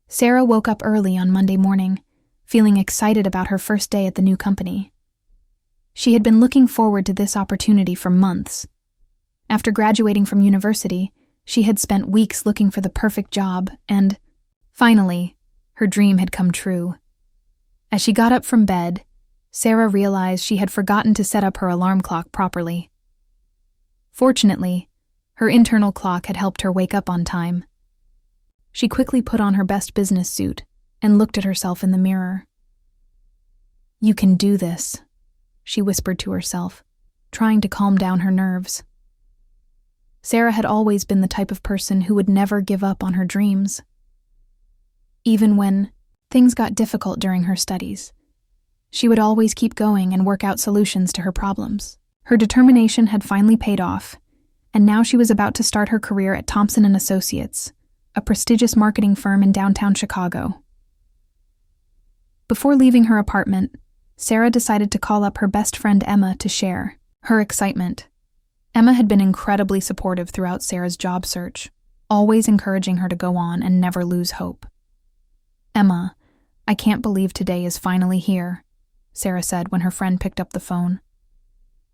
Sarah woke up early on Monday morning, feeling excited about her first day at the new company. She had been looking forward to this opportunity for months. After graduating from university, she had spent weeks looking for the perfect job, and, finally, her dream had come true. As she got up from bed, Sarah realized she had forgotten to set up her alarm clock properly. Fortunately, her internal clock had helped her wake up on time. She quickly put on her best business suit and looked at herself in the mirror. "You can do this," she whispered to herself, trying to calm down her nerves. Sarah had always been the type of person who would never give up on her dreams. Even when things got difficult during her studies, she would always keep going and work out solutions to her problems. Her determination had finally paid off, and now she was about to start her career at Thompson & Associates, a prestigious marketing firm in downtown Chicago. Before leaving her apartment, Sarah decided to call up her best friend Emma to share her excitement. Emma had been incredibly supportive throughout Sarah's job search, always encouraging her to go on and never lose hope. "Emma, I can't believe today is finally here," Sarah said when her friend picked up the phone.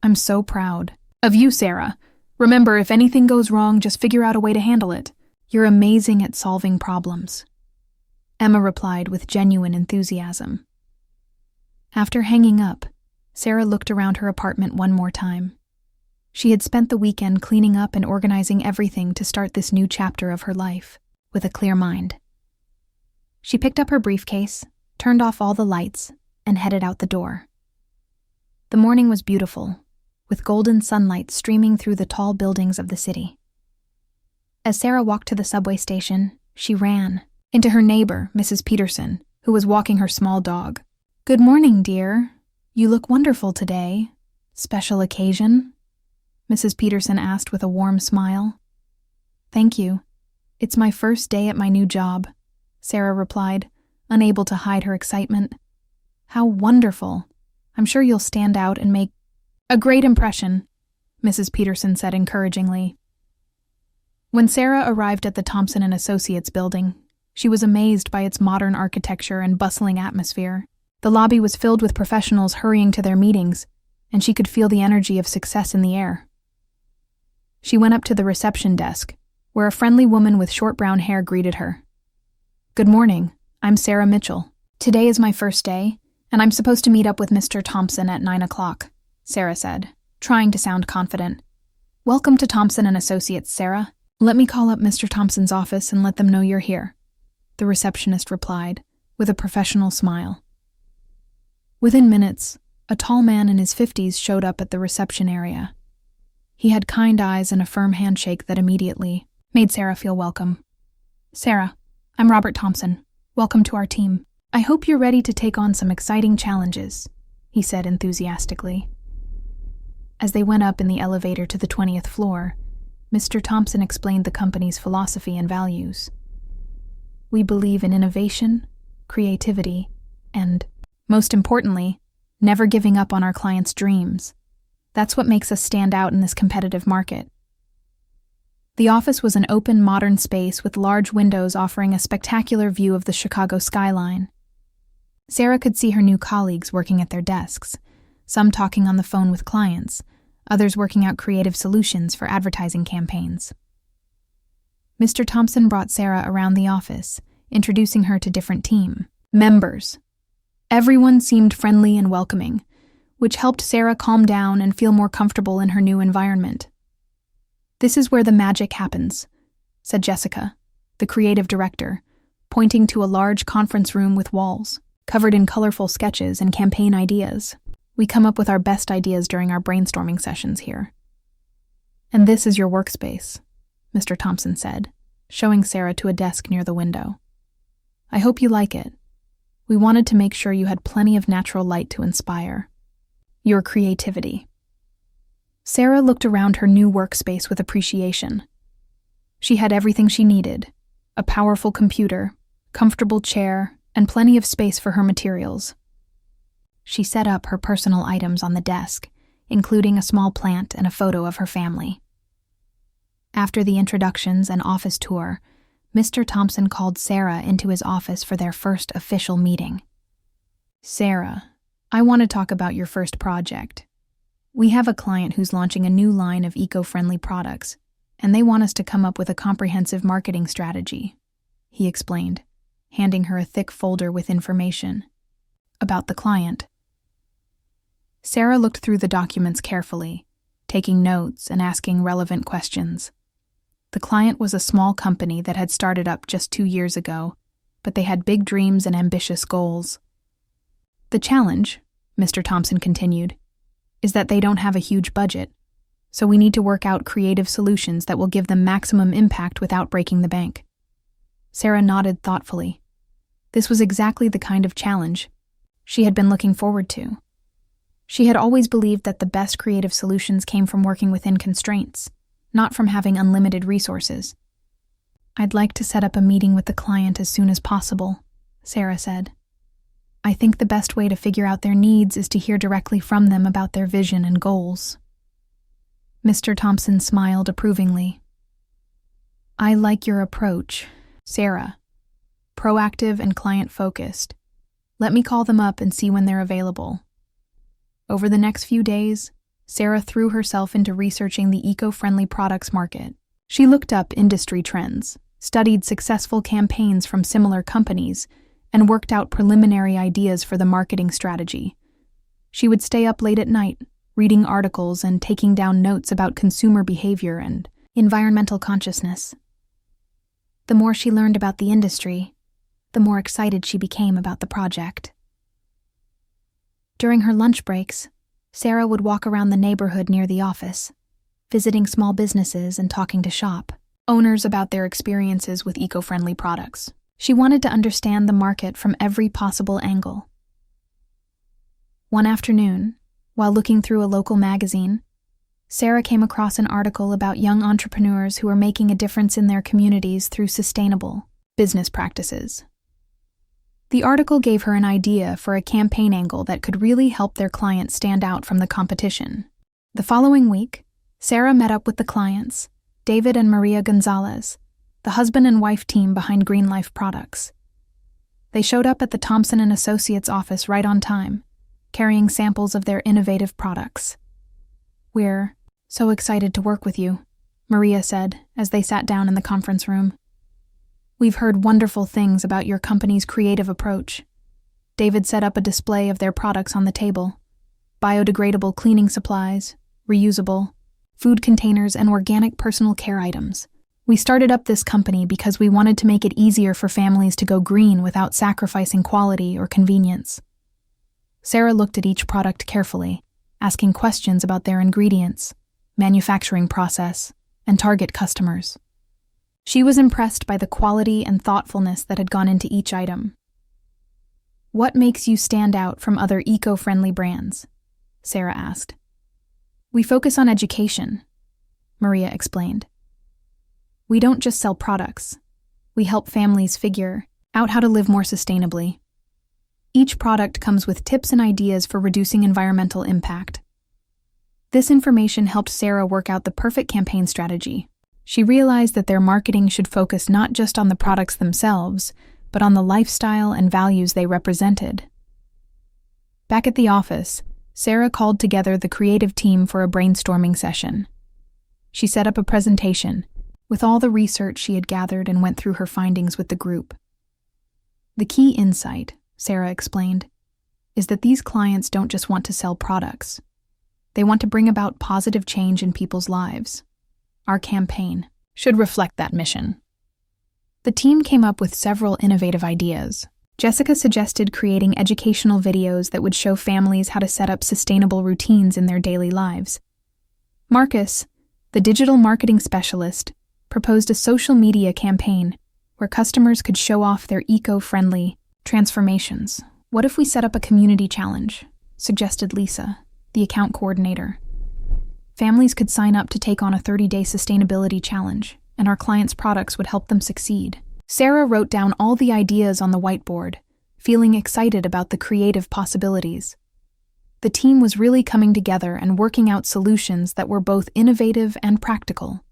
"I'm so proud of you, Sarah. Remember, if anything goes wrong, just figure out a way to handle it. You're amazing at solving problems," Emma replied with genuine enthusiasm. After hanging up, Sarah looked around her apartment one more time. She had spent the weekend cleaning up and organizing everything to start this new chapter of her life with a clear mind. She picked up her briefcase, turned off all the lights, and headed out the door. The morning was beautiful, with golden sunlight streaming through the tall buildings of the city. As Sarah walked to the subway station, she ran into her neighbor, Mrs. Peterson, who was walking her small dog. "Good morning, dear. You look wonderful today. Special occasion?" Mrs. Peterson asked with a warm smile. "Thank you. It's my first day at my new job," Sarah replied, unable to hide her excitement. "How wonderful. I'm sure you'll stand out and make a great impression," Mrs. Peterson said encouragingly. When Sarah arrived at the Thompson & Associates building, she was amazed by its modern architecture and bustling atmosphere. The lobby was filled with professionals hurrying to their meetings, and she could feel the energy of success in the air. She went up to the reception desk, where a friendly woman with short brown hair greeted her. "Good morning, I'm Sarah Mitchell. Today is my first day, and I'm supposed to meet up with Mr. Thompson at 9 o'clock, Sarah said, trying to sound confident. "Welcome to Thompson & Associates, Sarah. Let me call up Mr. Thompson's office and let them know you're here," the receptionist replied, with a professional smile. Within minutes, a tall man in his 50s showed up at the reception area. He had kind eyes and a firm handshake that immediately made Sarah feel welcome. "Sarah, I'm Robert Thompson. Welcome to our team. I hope you're ready to take on some exciting challenges," he said enthusiastically. As they went up in the elevator to the 20th floor, Mr. Thompson explained the company's philosophy and values. "We believe in innovation, creativity, and, most importantly, never giving up on our clients' dreams. That's what makes us stand out in this competitive market." The office was an open, modern space with large windows offering a spectacular view of the Chicago skyline. Sarah could see her new colleagues working at their desks, some talking on the phone with clients, others working out creative solutions for advertising campaigns. Mr. Thompson brought Sarah around the office, introducing her to different team members. Everyone seemed friendly and welcoming, which helped Sarah calm down and feel more comfortable in her new environment. "This is where the magic happens," said Jessica, the creative director, pointing to a large conference room with walls covered in colorful sketches and campaign ideas. "We come up with our best ideas during our brainstorming sessions here." "And this is your workspace," Mr. Thompson said, showing Sarah to a desk near the window. "I hope you like it. We wanted to make sure you had plenty of natural light to inspire your creativity." Sarah looked around her new workspace with appreciation. She had everything she needed: a powerful computer, comfortable chair, and plenty of space for her materials. She set up her personal items on the desk, including a small plant and a photo of her family. After the introductions and office tour, Mr. Thompson called Sarah into his office for their first official meeting. "Sarah, I want to talk about your first project. We have a client who's launching a new line of eco-friendly products, and they want us to come up with a comprehensive marketing strategy," he explained, handing her a thick folder with information about the client. Sarah looked through the documents carefully, taking notes and asking relevant questions. The client was a small company that had started up just 2 years ago, but they had big dreams and ambitious goals. "The challenge," Mr. Thompson continued, "is that they don't have a huge budget, so we need to work out creative solutions that will give them maximum impact without breaking the bank." Sarah nodded thoughtfully. This was exactly the kind of challenge she had been looking forward to. She had always believed that the best creative solutions came from working within constraints, not from having unlimited resources. "I'd like to set up a meeting with the client as soon as possible," Sarah said. "I think the best way to figure out their needs is to hear directly from them about their vision and goals." Mr. Thompson smiled approvingly. "I like your approach, Sarah. Proactive and client-focused. Let me call them up and see when they're available." Over the next few days, Sarah threw herself into researching the eco-friendly products market. She looked up industry trends, studied successful campaigns from similar companies, and worked out preliminary ideas for the marketing strategy. She would stay up late at night, reading articles and taking down notes about consumer behavior and environmental consciousness. The more she learned about the industry, the more excited she became about the project. During her lunch breaks, Sarah would walk around the neighborhood near the office, visiting small businesses and talking to shop owners about their experiences with eco-friendly products. She wanted to understand the market from every possible angle. One afternoon, while looking through a local magazine, Sarah came across an article about young entrepreneurs who are making a difference in their communities through sustainable business practices. The article gave her an idea for a campaign angle that could really help their clients stand out from the competition. The following week, Sarah met up with the clients, David and Maria Gonzalez, the husband and wife team behind Green Life Products. They showed up at the Thompson & Associates office right on time, carrying samples of their innovative products. "We're so excited to work with you," Maria said as they sat down in the conference room. "We've heard wonderful things about your company's creative approach." David set up a display of their products on the table: biodegradable cleaning supplies, reusable, food containers, and organic personal care items. "We started up this company because we wanted to make it easier for families to go green without sacrificing quality or convenience." Sarah looked at each product carefully, asking questions about their ingredients, manufacturing process, and target customers. She was impressed by the quality and thoughtfulness that had gone into each item. "What makes you stand out from other eco-friendly brands?" Sarah asked. "We focus on education," Maria explained. "We don't just sell products. We help families figure out how to live more sustainably. Each product comes with tips and ideas for reducing environmental impact." This information helped Sarah work out the perfect campaign strategy. She realized that their marketing should focus not just on the products themselves, but on the lifestyle and values they represented. Back at the office, Sarah called together the creative team for a brainstorming session. She set up a presentation with all the research she had gathered and went through her findings with the group. "The key insight," Sarah explained, "is that these clients don't just want to sell products. They want to bring about positive change in people's lives. Our campaign should reflect that mission." The team came up with several innovative ideas. Jessica suggested creating educational videos that would show families how to set up sustainable routines in their daily lives. Marcus, the digital marketing specialist, proposed a social media campaign where customers could show off their eco-friendly transformations. "What if we set up a community challenge?" suggested Lisa, the account coordinator. "Families could sign up to take on a 30-day sustainability challenge, and our clients' products would help them succeed." Sarah wrote down all the ideas on the whiteboard, feeling excited about the creative possibilities. The team was really coming together and working out solutions that were both innovative and practical.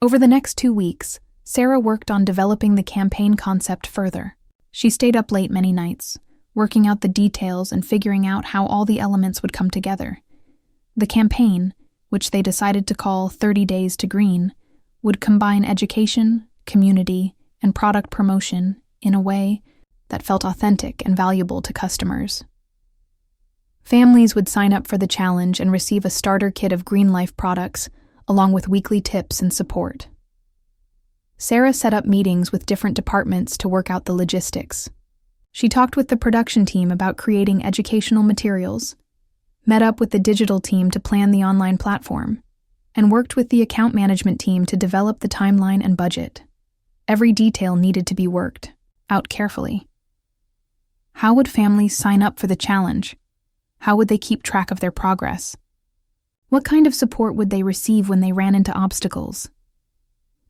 Over the next 2 weeks, Sarah worked on developing the campaign concept further. She stayed up late many nights, working out the details and figuring out how all the elements would come together. The campaign, which they decided to call 30 Days to Green, would combine education, community, and product promotion in a way that felt authentic and valuable to customers. Families would sign up for the challenge and receive a starter kit of Green Life products, along with weekly tips and support. Sarah set up meetings with different departments to work out the logistics. She talked with the production team about creating educational materials, met up with the digital team to plan the online platform, and worked with the account management team to develop the timeline and budget. Every detail needed to be worked out carefully. How would families sign up for the challenge? How would they keep track of their progress? What kind of support would they receive when they ran into obstacles?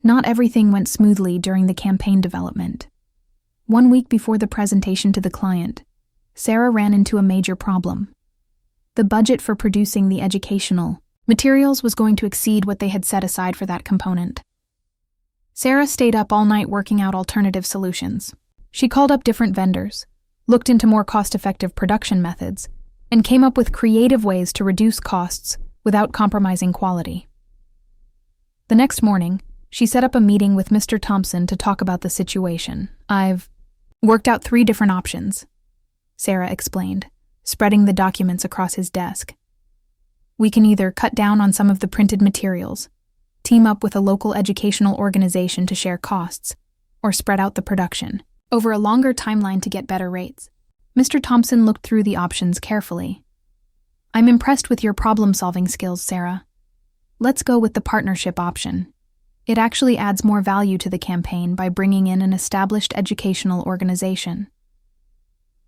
Not everything went smoothly during the campaign development. 1 week before the presentation to the client, Sarah ran into a major problem. The budget for producing the educational materials was going to exceed what they had set aside for that component. Sarah stayed up all night working out alternative solutions. She called up different vendors, looked into more cost-effective production methods, and came up with creative ways to reduce costs without compromising quality. The next morning, she set up a meeting with Mr. Thompson to talk about the situation. "I've worked out 3 different options," Sarah explained, spreading the documents across his desk. "We can either cut down on some of the printed materials, team up with a local educational organization to share costs, or spread out the production over a longer timeline to get better rates." Mr. Thompson looked through the options carefully. "I'm impressed with your problem-solving skills, Sarah. Let's go with the partnership option. It actually adds more value to the campaign by bringing in an established educational organization."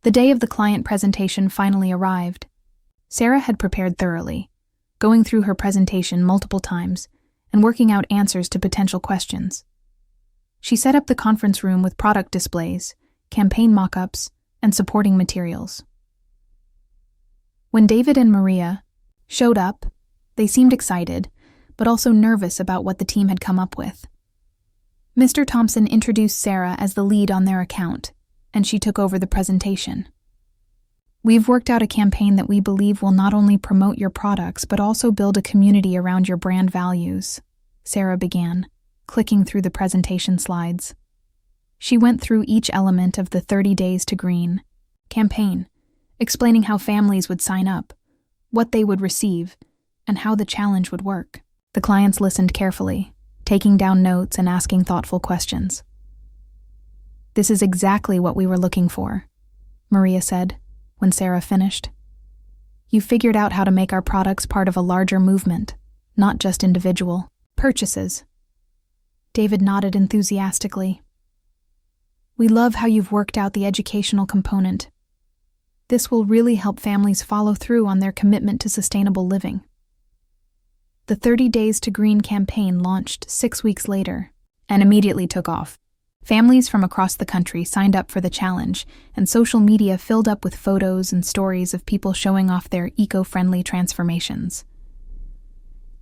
The day of the client presentation finally arrived. Sarah had prepared thoroughly, going through her presentation multiple times and working out answers to potential questions. She set up the conference room with product displays, campaign mock-ups, and supporting materials. When David and Maria showed up, they seemed excited, but also nervous about what the team had come up with. Mr. Thompson introduced Sarah as the lead on their account, and she took over the presentation. "We've worked out a campaign that we believe will not only promote your products, but also build a community around your brand values," Sarah began, clicking through the presentation slides. She went through each element of the 30 Days to Green campaign, explaining how families would sign up, what they would receive, and how the challenge would work. The clients listened carefully, taking down notes and asking thoughtful questions. "This is exactly what we were looking for," Maria said, when Sarah finished. "You figured out how to make our products part of a larger movement, not just individual purchases." David nodded enthusiastically. "We love how you've worked out the educational component. This will really help families follow through on their commitment to sustainable living." The 30 Days to Green campaign launched 6 weeks later and immediately took off. Families from across the country signed up for the challenge, and social media filled up with photos and stories of people showing off their eco-friendly transformations.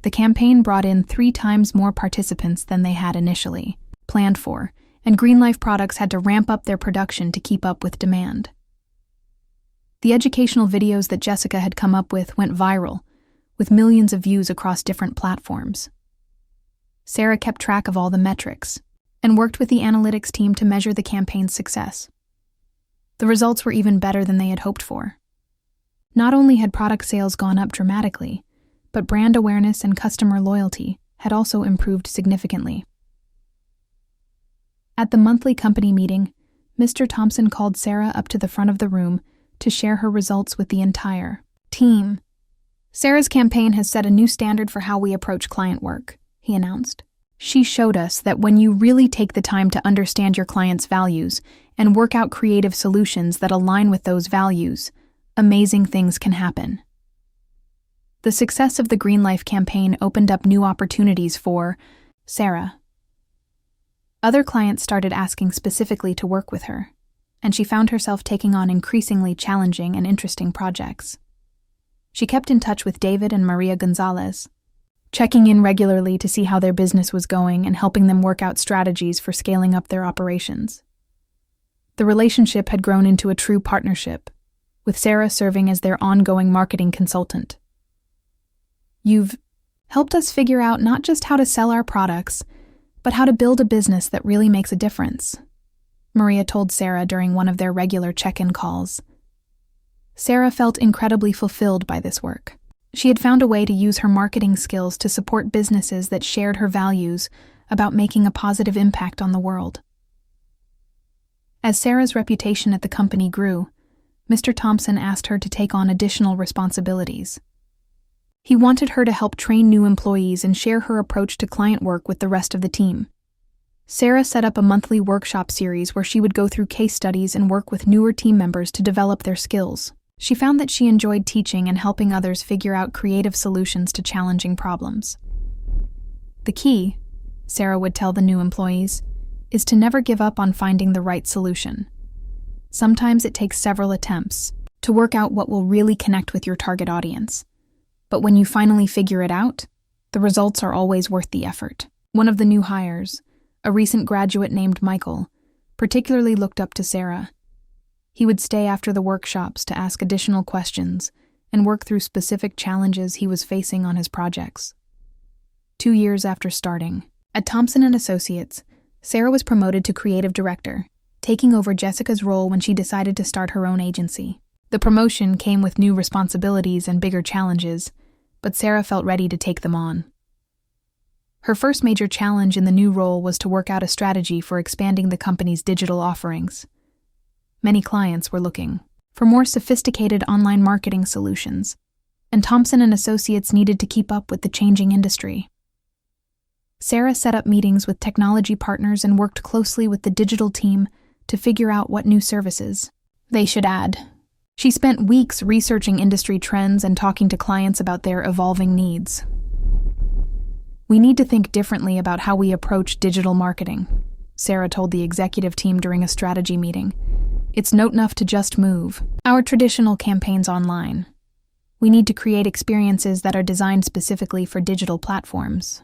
The campaign brought in 3 times more participants than they had initially planned for, and Green Life products had to ramp up their production to keep up with demand. The educational videos that Jessica had come up with went viral, with millions of views across different platforms. Sarah kept track of all the metrics and worked with the analytics team to measure the campaign's success. The results were even better than they had hoped for. Not only had product sales gone up dramatically, but brand awareness and customer loyalty had also improved significantly. At the monthly company meeting, Mr. Thompson called Sarah up to the front of the room to share her results with the entire team. "Sarah's campaign has set a new standard for how we approach client work," he announced. "She showed us that when you really take the time to understand your client's values and work out creative solutions that align with those values, amazing things can happen." The success of the Green Life campaign opened up new opportunities for Sarah. Other clients started asking specifically to work with her, and she found herself taking on increasingly challenging and interesting projects. She kept in touch with David and Maria Gonzalez, checking in regularly to see how their business was going and helping them work out strategies for scaling up their operations. The relationship had grown into a true partnership, with Sarah serving as their ongoing marketing consultant. "You've helped us figure out not just how to sell our products, but how to build a business that really makes a difference," Maria told Sarah during one of their regular check-in calls. Sarah felt incredibly fulfilled by this work. She had found a way to use her marketing skills to support businesses that shared her values about making a positive impact on the world. As Sarah's reputation at the company grew, Mr. Thompson asked her to take on additional responsibilities. He wanted her to help train new employees and share her approach to client work with the rest of the team. Sarah set up a monthly workshop series where she would go through case studies and work with newer team members to develop their skills. She found that she enjoyed teaching and helping others figure out creative solutions to challenging problems. "The key," Sarah would tell the new employees, "is to never give up on finding the right solution. Sometimes it takes several attempts to work out what will really connect with your target audience. But when you finally figure it out, the results are always worth the effort." One of the new hires, a recent graduate named Michael, particularly looked up to Sarah. He would stay after the workshops to ask additional questions and work through specific challenges he was facing on his projects. 2 years after starting, at Thompson & Associates, Sarah was promoted to creative director, taking over Jessica's role when she decided to start her own agency. The promotion came with new responsibilities and bigger challenges, but Sarah felt ready to take them on. Her first major challenge in the new role was to work out a strategy for expanding the company's digital offerings. Many clients were looking for more sophisticated online marketing solutions, and Thompson & Associates needed to keep up with the changing industry. Sarah set up meetings with technology partners and worked closely with the digital team to figure out what new services they should add. She spent weeks researching industry trends and talking to clients about their evolving needs. "We need to think differently about how we approach digital marketing," Sarah told the executive team during a strategy meeting. "It's not enough to just move our traditional campaigns online. We need to create experiences that are designed specifically for digital platforms."